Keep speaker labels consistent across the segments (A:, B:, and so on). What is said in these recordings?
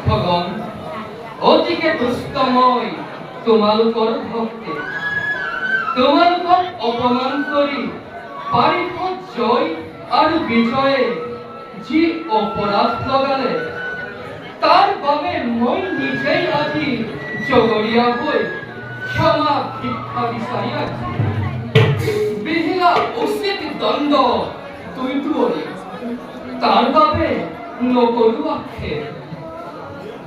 A: ভগৱান অতিকে দুষ্ট মই তোমালোকৰ ভক্তি তোমালোকক অপমান কৰি পাৰিষদ জয় আৰু বিজয়ে যি অপৰাধ লগালে তাৰ বাবে মই নিজেই আজি জগৰীয়া হৈ ক্ষমা ভিক্ষা বিচাৰি আছো বিহিলা উচিত দণ্ড তুই তাৰ বাবে নকৰো আক্ষেপ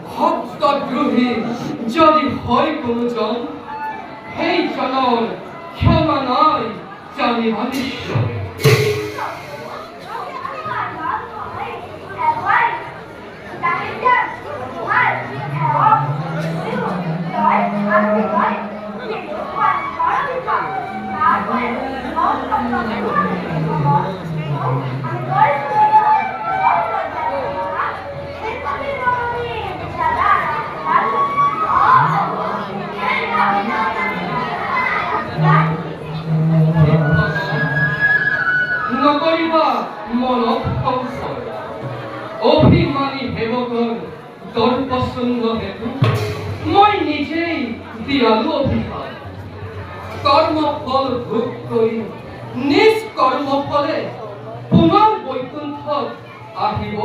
A: ভক্তদ্ৰোহী যদি হয় কোনোজন সেইজনৰ ক্ষমা নাই জানিবা নিশ্চয় নকৰিবা মনত সংশয় অভিমানী সেৱকৰ দৰ্পচন্দ হেতু মই নিজেই দিয়ালো অভিশাপ কৰ্মফল ভোগ কৰি নিজ কৰ্মফলে পুনৰ বৈকুণ্ঠত আহিব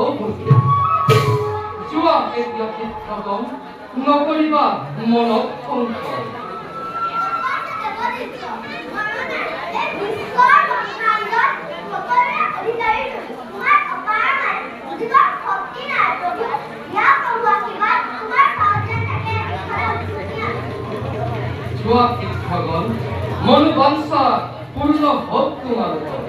A: যোৱা এতিয়া শিক্ষকম নকৰিবা মনত সংশয় যোৱা শিক্ষকগণ মনোবাঞ্ছা পূৰ্ণ হওক তোমালোকৰ